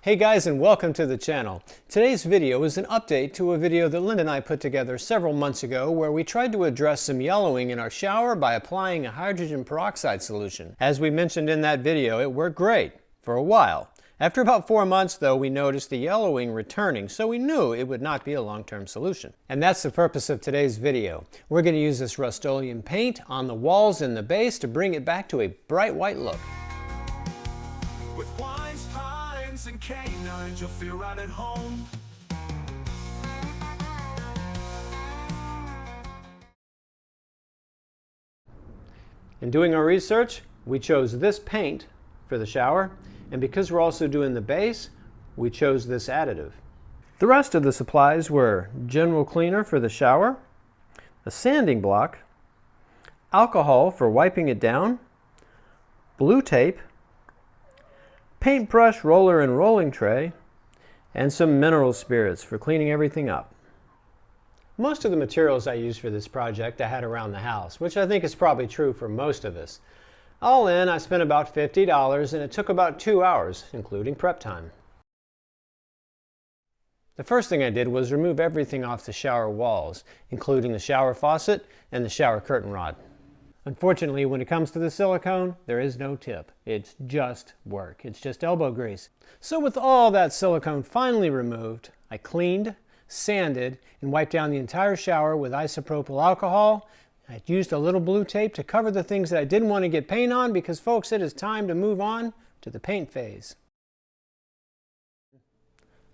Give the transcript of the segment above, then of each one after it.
Hey guys, and welcome to the channel. Today's video is an update to a video that Linda and I put together several months ago where we tried to address some yellowing in our shower by applying a hydrogen peroxide solution. As we mentioned in that video, it worked great for a while. After about 4 months though, we noticed the yellowing returning, so we knew it would not be a long-term solution. And that's the purpose of today's video. We're going to use this Rustoleum paint on the walls and the base to bring it back to a bright white look. With wines, pines, and canines, you'll feel right at home. In doing our research, we chose this paint for the shower, and because we're also doing the base, we chose this additive. The rest of the supplies were general cleaner for the shower, a sanding block, alcohol for wiping it down, blue tape, paintbrush, roller and rolling tray, and some mineral spirits for cleaning everything up. Most of the materials I used for this project I had around the house, which I think is probably true for most of us. All in, I spent about $50 and it took about 2 hours, including prep time. The first thing I did was remove everything off the shower walls, including the shower faucet and the shower curtain rod. Unfortunately, when it comes to the silicone, there is no tip. It's just work. It's just elbow grease. So with all that silicone finally removed, I cleaned, sanded, and wiped down the entire shower with isopropyl alcohol. I used a little blue tape to cover the things that I didn't want to get paint on because, folks, it is time to move on to the paint phase.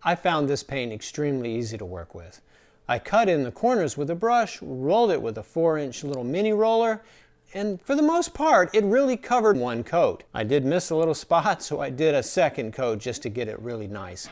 I found this paint extremely easy to work with. I cut in the corners with a brush, rolled it with a 4-inch little mini roller, and for the most part, it really covered one coat. I did miss a little spot, so I did a second coat just to get it really nice.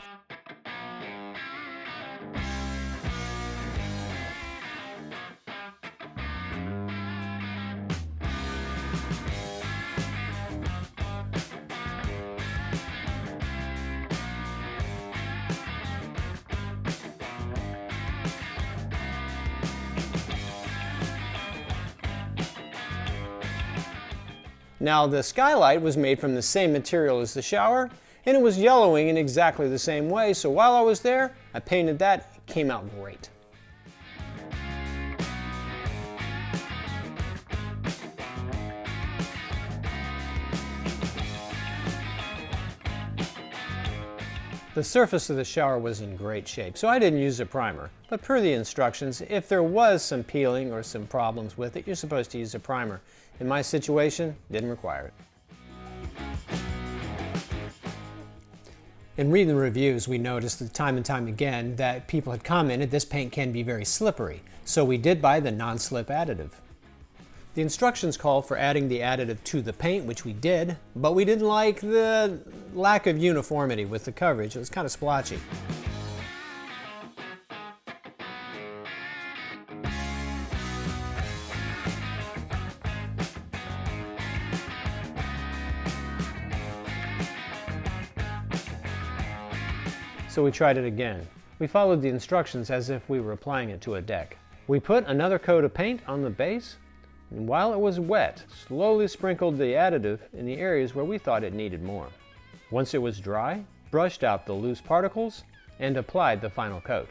Now, the skylight was made from the same material as the shower, and it was yellowing in exactly the same way, so while I was there, I painted that. It came out great. The surface of the shower was in great shape, so I didn't use a primer. But per the instructions, if there was some peeling or some problems with it, you're supposed to use a primer. In my situation, didn't require it. In reading the reviews, we noticed time and time again that people had commented this paint can be very slippery, so we did buy the non-slip additive. The instructions call for adding the additive to the paint, which we did, but we didn't like the lack of uniformity with the coverage. It was kind of splotchy. So we tried it again. We followed the instructions as if we were applying it to a deck. We put another coat of paint on the base, and while it was wet, slowly sprinkled the additive in the areas where we thought it needed more. Once it was dry, brushed out the loose particles and applied the final coat.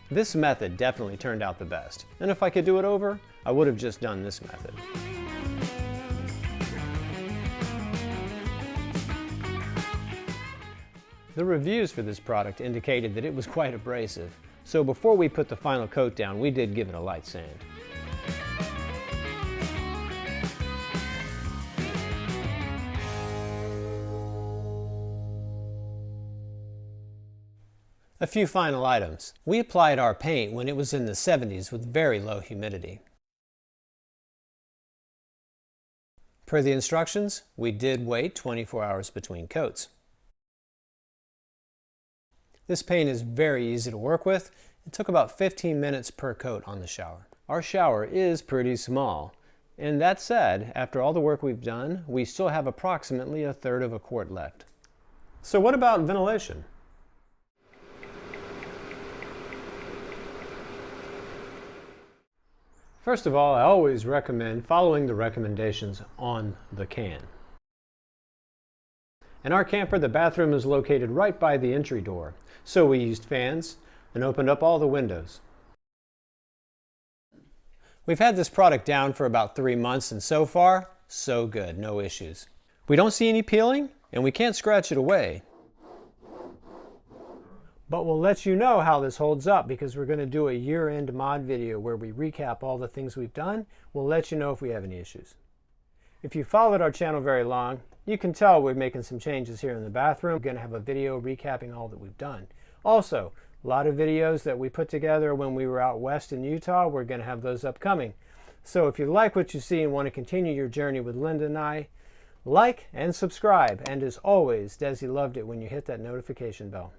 This method definitely turned out the best, and if I could do it over, I would have just done this method. The reviews for this product indicated that it was quite abrasive, so before we put the final coat down, we did give it a light sand. A few final items. We applied our paint when it was in the 70s with very low humidity. Per the instructions, we did wait 24 hours between coats. This paint is very easy to work with. It took about 15 minutes per coat on the shower. Our shower is pretty small, and that said, after all the work we've done, we still have approximately 1/3 of a quart left. So what about ventilation? First of all, I always recommend following the recommendations on the can. In our camper, the bathroom is located right by the entry door, so we used fans and opened up all the windows. We've had this product down for about 3 months, and so far, so good, no issues. We don't see any peeling, and we can't scratch it away. But we'll let you know how this holds up, because we're going to do a year-end mod video where we recap all the things we've done. We'll let you know if we have any issues. If you followed our channel very long, you can tell we're making some changes here in the bathroom. We're going to have a video recapping all that we've done. Also, a lot of videos that we put together when we were out west in Utah, we're going to have those upcoming. So if you like what you see and want to continue your journey with Linda and I, like and subscribe. And as always, Desi loved it when you hit that notification bell.